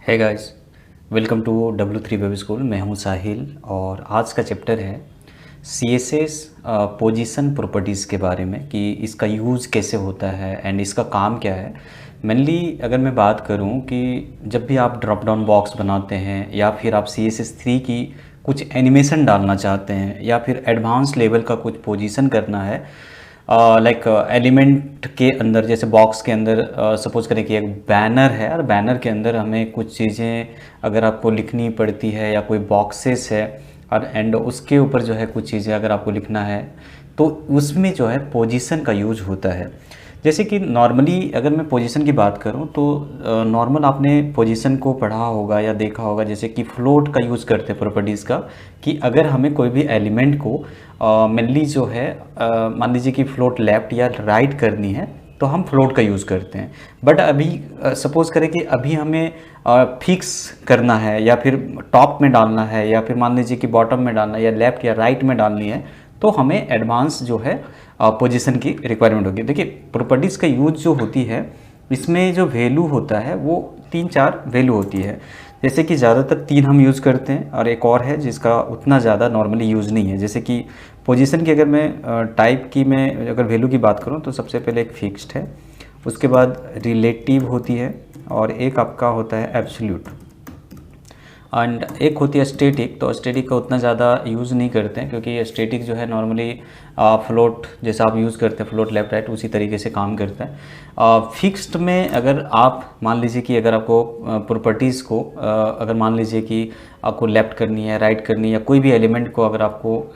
है guys, welcome to W3 web school. मैं हूं साहिल और आज का चैप्टर है CSS पोजीशन प्रॉपर्टीज़ के बारे में कि इसका यूज़ कैसे होता है एंड इसका काम क्या है। मेनली अगर मैं बात करूं कि जब भी आप ड्रॉप डाउन बॉक्स बनाते हैं या फिर आप CSS3 की कुछ एनिमेशन डालना चाहते हैं या फिर एडवांस लेवल का कुछ पोजीशन करना है, लाइक एलिमेंट के अंदर, जैसे बॉक्स के अंदर सपोज करें कि एक बैनर है और बैनर के अंदर हमें कुछ चीज़ें अगर आपको लिखनी पड़ती है या कोई बॉक्सेस है और एंड उसके ऊपर जो है कुछ चीज़ें अगर आपको लिखना है तो उसमें जो है पोजीशन का यूज होता है। जैसे कि नॉर्मली अगर मैं पोजीशन की बात करूं तो नॉर्मल आपने पोजीशन को पढ़ा होगा या देखा होगा, जैसे कि फ्लोट का यूज़ करते हैं प्रॉपर्टीज़ का, कि अगर हमें कोई भी एलिमेंट को मेनली जो है मान लीजिए कि फ्लोट लेफ़्ट या राइट करनी है तो हम फ्लोट का यूज़ करते हैं। बट अभी सपोज़ करें कि अभी हमें फिक्स करना है या फिर टॉप में डालना है या फिर मान लीजिए कि बॉटम में डालना है या लेफ़्ट या राइट में डालनी है, तो हमें एडवांस जो है पोजीशन की रिक्वायरमेंट होगी। देखिए, प्रॉपर्टीज़ का यूज जो होती है इसमें जो वैल्यू होता है वो 3-4 वैल्यू होती है। जैसे कि ज़्यादातर 3 हम यूज़ करते हैं और एक और है जिसका उतना ज़्यादा नॉर्मली यूज़ नहीं है। जैसे कि पोजीशन की अगर मैं टाइप की मैं अगर वैल्यू की बात करूँ तो सबसे पहले एक फिक्स्ड है, उसके बाद रिलेटिव होती है और एक आपका होता है एब्सोल्यूट एंड एक होती है स्टैटिक। तो स्टैटिक का उतना ज़्यादा यूज़ नहीं करते हैं क्योंकि स्टैटिक जो है नॉर्मली फ्लोट जैसा आप यूज़ करते हैं, फ्लोट लेफ्ट राइट उसी तरीके से काम करता है। फिक्स्ड में अगर आप मान लीजिए कि अगर आपको प्रॉपर्टीज़ को अगर मान लीजिए कि आपको लेफ़्ट करनी है, राइट करनी है, या कोई भी एलिमेंट को अगर आपको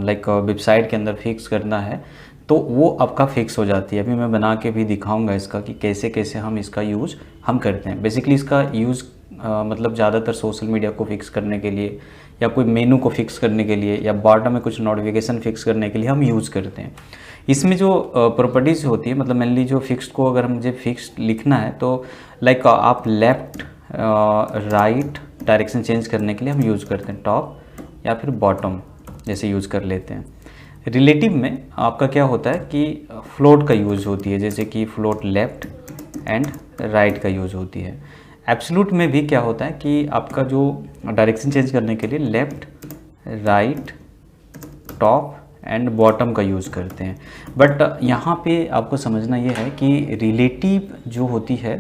लाइक वेबसाइट के अंदर फिक्स करना है तो वो आपका फिक्स हो जाती है। अभी मैं बना के भी दिखाऊंगा इसका कि कैसे कैसे हम इसका यूज़ हम करते हैं। बेसिकली इसका यूज़ मतलब ज़्यादातर सोशल मीडिया को फिक्स करने के लिए या कोई मेनू को फिक्स करने के लिए या बॉटम में कुछ नोटिफिकेशन फिक्स करने के लिए हम यूज़ करते हैं। इसमें जो प्रॉपर्टीज़ होती है, मतलब मेनली जो फिक्स्ड को अगर मुझे फिक्स्ड लिखना है तो लाइक आप लेफ़्ट राइट डायरेक्शन चेंज करने के लिए हम यूज़ करते हैं टॉप या फिर बॉटम जैसे यूज़ कर लेते हैं। रिलेटिव में आपका क्या होता है कि फ्लोट का यूज़ होती है, जैसे कि फ्लोट लेफ़्ट एंड राइट का यूज़ होती है। एब्सोल्यूट में भी क्या होता है कि आपका जो डायरेक्शन चेंज करने के लिए left right top and bottom का यूज़ करते हैं। बट यहाँ पे आपको समझना ये है कि रिलेटिव जो होती है,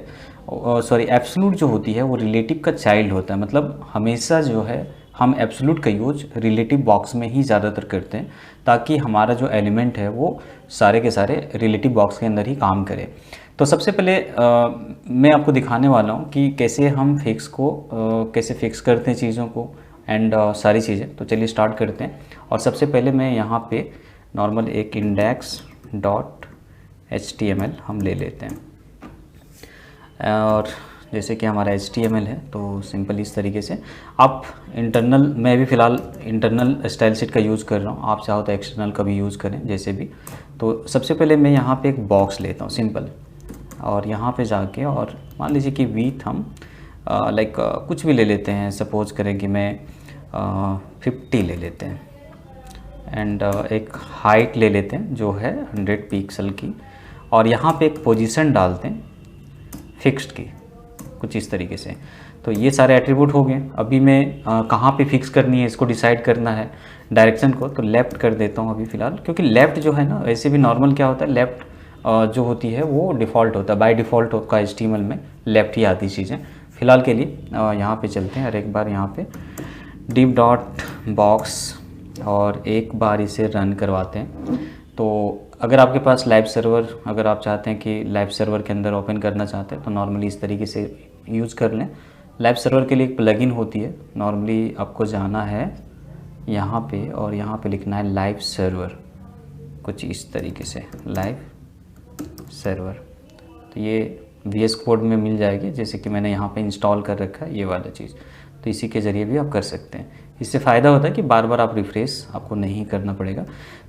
सॉरी एब्सोल्यूट जो होती है वो रिलेटिव का चाइल्ड होता है। मतलब हमेशा जो है हम एब्सोल्यूट का यूज रिलेटिव बॉक्स में ही ज़्यादातर करते हैं ताकि हमारा जो एलिमेंट है वो सारे के सारे रिलेटिव बॉक्स के अंदर ही काम करे। तो सबसे पहले मैं आपको दिखाने वाला हूँ कि कैसे हम फिक्स को कैसे फिक्स करते हैं चीज़ों को एंड सारी चीज़ें। तो चलिए स्टार्ट करते हैं। और सबसे पहले मैं यहाँ पे नॉर्मल एक index.html हम ले लेते हैं और जैसे कि हमारा HTML है तो सिंपल इस तरीके से आप इंटरनल, मैं भी फ़िलहाल इंटरनल स्टाइल शीट का यूज़ कर रहा हूँ, आप चाहो तो एक्सटर्नल का भी यूज़ करें जैसे भी। तो सबसे पहले मैं यहाँ पे एक बॉक्स लेता हूँ सिंपल, और यहाँ पे जाके और मान लीजिए कि विथ हम लाइक कुछ भी ले लेते हैं। सपोज करें कि मैं 50 ले लेते हैं एंड एक हाइट ले लेते हैं जो है 100 पिक्सल की, और यहाँ पे एक पोजीशन डालते हैं फिक्स्ड की कुछ इस तरीके से। तो ये सारे एट्रीब्यूट हो गए। अभी मैं कहाँ पे फिक्स करनी है इसको डिसाइड करना है, डायरेक्शन को तो लेफ़्ट कर देता हूँ अभी फ़िलहाल, क्योंकि लेफ़्ट जो है ना वैसे भी नॉर्मल क्या होता है, लेफ़्ट जो होती है वो डिफ़ॉल्ट होता है, बाय डिफ़ॉल्ट का HTML में लेफ़्ट ही आती चीज़ें। फ़िलहाल के लिए यहाँ पे चलते हैं और एक बार यहाँ पे div डॉट बॉक्स और एक बार इसे रन करवाते हैं। तो अगर आपके पास लाइव सर्वर, अगर आप चाहते हैं कि लाइव सर्वर के अंदर ओपन करना चाहते हैं तो नॉर्मली इस तरीके से यूज़ कर लें। लाइव सर्वर के लिए एक प्लगइन होती है, नॉर्मली आपको जाना है यहाँ पे और यहाँ पे लिखना है लाइव सर्वर, कुछ इस तरीके से लाइव सर्वर। तो ये VS कोड में मिल जाएगी, जैसे कि मैंने यहाँ पे इंस्टॉल कर रखा है ये वाला चीज़। तो इसी के ज़रिए भी आप कर सकते हैं। इससे फ़ायदा होता है कि बार बार आप रिफ़्रेश आपको नहीं करना पड़ेगा।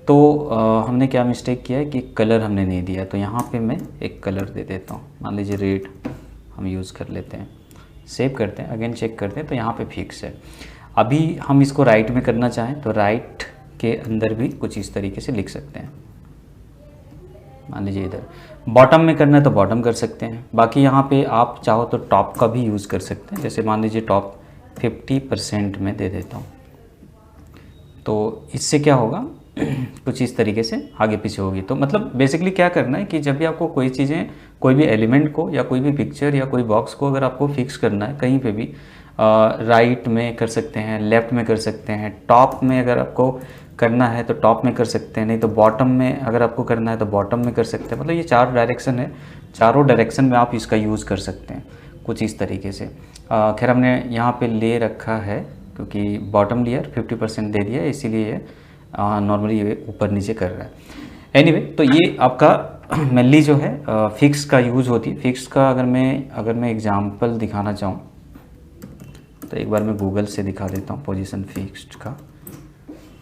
तो हमने क्या मिस्टेक किया है कि कलर हमने नहीं दिया, तो यहाँ पे मैं एक कलर दे देता हूँ, मान लीजिए रेड हम यूज़ कर लेते हैं। सेव करते हैं, अगेन चेक करते हैं तो यहाँ पे फिक्स है। अभी हम इसको राइट में करना चाहें तो राइट के अंदर भी कुछ इस तरीके से लिख सकते हैं। मान लीजिए इधर बॉटम में करना है तो बॉटम कर सकते हैं। बाकी यहाँ पे आप चाहो तो टॉप का भी यूज़ कर सकते हैं। जैसे मान लीजिए टॉप 50% में दे देता हूँ, तो इससे क्या होगा कुछ इस तरीके से आगे पीछे होगी। तो मतलब बेसिकली क्या करना है कि जब भी आपको कोई चीज़ें, कोई भी एलिमेंट को या कोई भी पिक्चर या कोई बॉक्स को अगर आपको फिक्स करना है कहीं पे भी, राइट में कर सकते हैं, लेफ़्ट में कर सकते हैं, टॉप में अगर आपको करना है तो टॉप में कर सकते हैं, नहीं तो बॉटम में अगर आपको करना है तो बॉटम में कर सकते हैं। मतलब ये 4 डायरेक्शन है, चारों डायरेक्शन में आप इसका यूज़ कर सकते हैं कुछ इस तरीके से। खैर हमने यहाँ पे ले रखा है क्योंकि बॉटम लेयर 50% दे दिया, इसीलिए नॉर्मली ये ऊपर नीचे कर रहा है। एनीवे तो ये आपका मेनली जो है फिक्स का यूज़ होती है। फिक्स का अगर मैं एग्जांपल दिखाना चाहूँ तो एक बार मैं गूगल से दिखा देता हूँ पोजीशन फिक्स्ड का,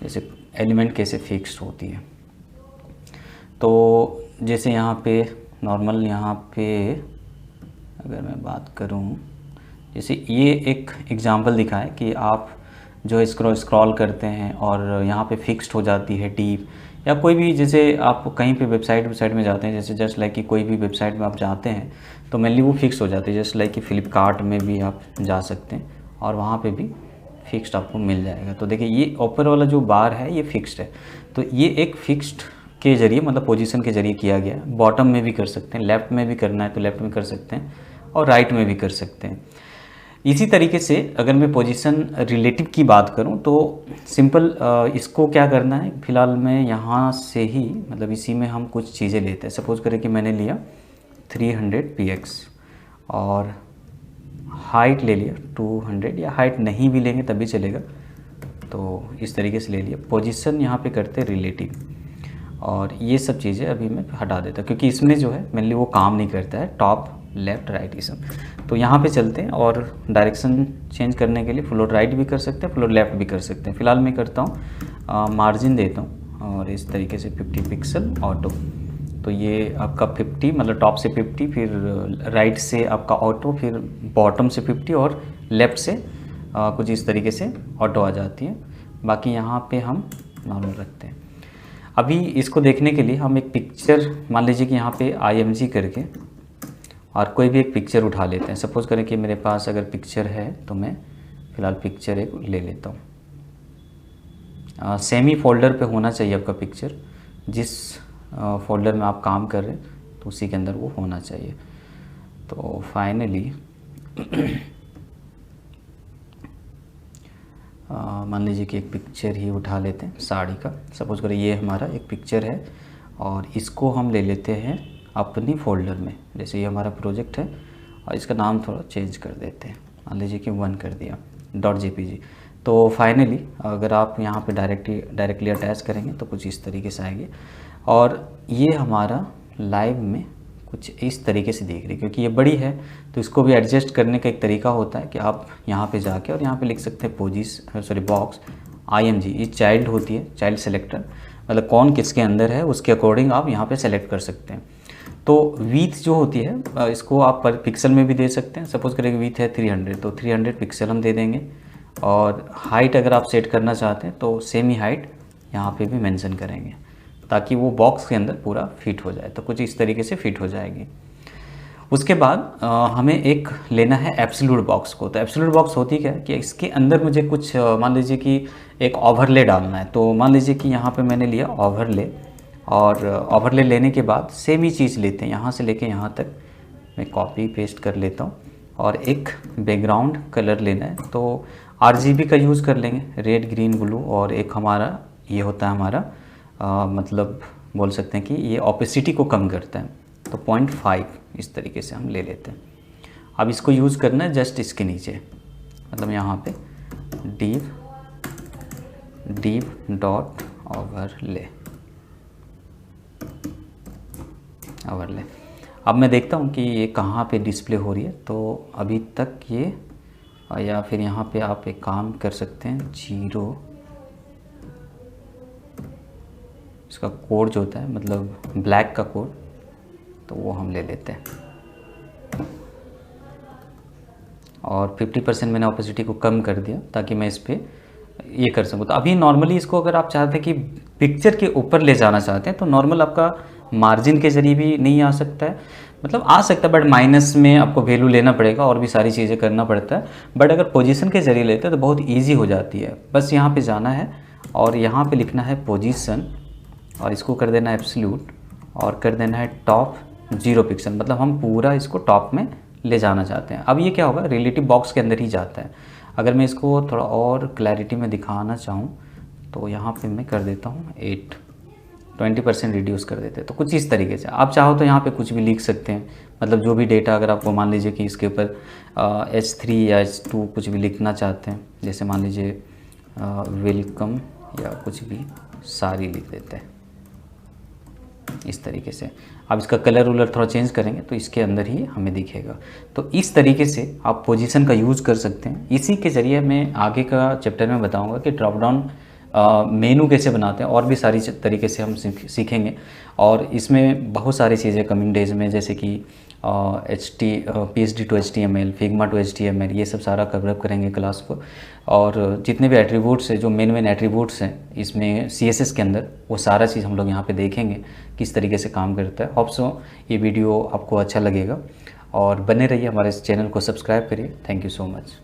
जैसे एलिमेंट कैसे फिक्स्ड होती है। तो जैसे यहाँ पे नॉर्मल, यहाँ पे अगर मैं बात करूँ, जैसे ये एक एग्जांपल दिखा है कि आप जो स्क्रॉल करते हैं और यहाँ पे फिक्स्ड हो जाती है डीप, या कोई भी जैसे आप कहीं पे वेबसाइट में जाते हैं, जैसे जस्ट लाइक कि कोई भी वेबसाइट में आप जाते हैं तो मेनली वो फिक्स हो जाती है। जस्ट लाइक कि फ्लिपकार्ट में भी आप जा सकते हैं और वहाँ पे भी फिक्स्ड आपको मिल जाएगा। तो देखिए ये ऊपर वाला जो बार है ये फिक्स्ड है, तो ये एक फिक्स्ड के ज़रिए मतलब पोजीशन के ज़रिए किया गया है। बॉटम में भी कर सकते हैं, लेफ़्ट में भी करना है तो लेफ़्ट में कर सकते हैं, और राइट में भी कर सकते हैं। इसी तरीके से अगर मैं पोजीशन रिलेटिव की बात करूं तो सिंपल इसको क्या करना है, फ़िलहाल मैं यहाँ से ही मतलब इसी में हम कुछ चीज़ें लेते हैं। सपोज़ करें कि मैंने लिया 300 px और हाइट ले लिया 200, या हाइट नहीं भी लेंगे तब भी चलेगा, तो इस तरीके से ले लिया। पोजीशन यहाँ पे करते हैं रिलेटिव, और ये सब चीज़ें अभी मैं हटा देता हूँ क्योंकि इसमें जो है मेनली वो काम नहीं करता है, टॉप लेफ़्ट राइट ये सब। तो यहाँ पे चलते हैं और डायरेक्शन चेंज करने के लिए फ्लोट राइट भी कर सकते हैं, फ्लोट लेफ़्ट भी कर सकते हैं। फ़िलहाल मैं करता हूँ मार्जिन देता हूँ और इस तरीके से 50 पिक्सल ऑटो। तो ये आपका 50 मतलब टॉप से 50, फिर राइट से आपका ऑटो, फिर बॉटम से 50 और लेफ़्ट से कुछ इस तरीके से ऑटो आ जाती है। बाकी यहाँ पे हम नॉर्मल रखते हैं। अभी इसको देखने के लिए हम एक पिक्चर, मान लीजिए कि यहाँ पे IMG करके और कोई भी एक पिक्चर उठा लेते हैं। सपोज़ करें कि मेरे पास अगर पिक्चर है तो मैं फ़िलहाल पिक्चर एक ले लेता हूँ। सेमी फोल्डर पे होना चाहिए आपका पिक्चर, जिस फोल्डर में आप काम कर रहे हैं तो उसी के अंदर वो होना चाहिए। तो फाइनली मान लीजिए कि एक पिक्चर ही उठा लेते हैं साड़ी का। सपोज़ करें ये हमारा एक पिक्चर है और इसको हम ले लेते हैं अपनी फ़ोल्डर में। जैसे ये हमारा प्रोजेक्ट है और इसका नाम थोड़ा चेंज कर देते हैं, मान लीजिए कि 1 कर दिया .jpg। तो फाइनली अगर आप यहाँ पे डायरेक्टली अटैच करेंगे तो कुछ इस तरीके से आएगी, और ये हमारा लाइव में कुछ इस तरीके से देख रही है। क्योंकि ये बड़ी है तो इसको भी एडजस्ट करने का एक तरीका होता है कि आप यहाँ पे जाके और यहाँ पे लिख सकते हैं बॉक्स IMG। ये चाइल्ड होती है, चाइल्ड सेलेक्टर, मतलब कौन किसके अंदर है उसके अकॉर्डिंग आप यहाँ पे सेलेक्ट कर सकते हैं। तो वीथ जो होती है इसको आप पर पिक्सल में भी दे सकते हैं। सपोज़ करें कि वीथ है 300 तो 300 पिक्सल हम दे देंगे, और हाइट अगर आप सेट करना चाहते हैं तो सेम ही हाइट यहाँ पे भी मेंशन करेंगे ताकि वो बॉक्स के अंदर पूरा फिट हो जाए। तो कुछ इस तरीके से फिट हो जाएगी। उसके बाद हमें एक लेना है एब्सोल्यूट बॉक्स को। तो एब्सोल्यूट बॉक्स होती क्या है कि इसके अंदर मुझे कुछ मान लीजिए कि एक ओवरले डालना है। तो मान लीजिए कि यहाँ पे मैंने लिया ओवरले, और ओवरले लेने के बाद सेम ही चीज़ लेते हैं, यहाँ से लेके यहाँ तक मैं कॉपी पेस्ट कर लेता हूँ, और एक बैकग्राउंड कलर लेना है। तो RGB का यूज़ कर लेंगे, रेड ग्रीन ब्लू, और एक हमारा ये होता है हमारा मतलब बोल सकते हैं कि ये ओपेसिटी को कम करता है, तो 0.5 इस तरीके से हम ले लेते हैं। अब इसको यूज़ करना है जस्ट इसके नीचे, मतलब यहाँ पे div डॉट ओवरले। अब मैं देखता हूँ कि ये कहाँ पे डिस्प्ले हो रही है। तो अभी तक ये, या फिर यहाँ पे आप एक काम कर सकते हैं 0, इसका कोड जो होता है मतलब ब्लैक का कोड, तो वो हम ले लेते हैं, और 50% मैंने ओपेसिटी को कम कर दिया ताकि मैं इस पर ये कर सकूँ। तो अभी नॉर्मली इसको अगर आप चाहते हैं कि पिक्चर के ऊपर ले जाना चाहते हैं तो नॉर्मल आपका मार्जिन के ज़रिए भी नहीं आ सकता है, मतलब आ सकता है बट माइनस में आपको वैल्यू लेना पड़ेगा और भी सारी चीज़ें करना पड़ता है। बट अगर पोजीशन के ज़रिए लेते हैं तो बहुत ईजी हो जाती है। बस यहाँ पे जाना है और यहाँ पे लिखना है पोजीशन और इसको कर देना है एब्सोल्यूट और कर देना है टॉप 0 पिक्सल, मतलब हम पूरा इसको टॉप में ले जाना चाहते हैं। अब ये क्या होगा, रिलेटिव बॉक्स के अंदर ही जाता है। अगर मैं इसको थोड़ा और क्लैरिटी में दिखाना चाहूँ तो यहाँ पे मैं कर देता हूँ 20% रिड्यूस कर देते हैं। तो कुछ इस तरीके से आप चाहो तो यहाँ पे कुछ भी लिख सकते हैं, मतलब जो भी डेटा अगर आपको मान लीजिए कि इसके ऊपर H3 या H2 कुछ भी लिखना चाहते हैं, जैसे मान लीजिए वेलकम या कुछ भी सारी लिख देते हैं इस तरीके से। आप इसका कलर वलर थोड़ा चेंज करेंगे तो इसके अंदर ही हमें दिखेगा। तो इस तरीके से आप पोजीशन का यूज़ कर सकते हैं। इसी के ज़रिए मैं आगे का चैप्टर में बताऊंगा कि ड्रॉप डाउन मेनू कैसे बनाते हैं और भी सारी तरीके से हम सीखेंगे। और इसमें बहुत सारी चीज़ें कमिंग डेज में, जैसे कि PSD to HTML, Figma to HTML, ये सब सारा कवरअप करेंगे क्लास को। और जितने भी एट्रीब्यूट्स हैं, जो मेन एट्रीब्यूट्स हैं इसमें CSS के अंदर, वो सारा चीज़ हम लोग यहाँ पे देखेंगे किस तरीके से काम करता है। होप सो ये वीडियो आपको अच्छा लगेगा और बने रहिए, हमारे इस चैनल को सब्सक्राइब करिए। Thank you so much.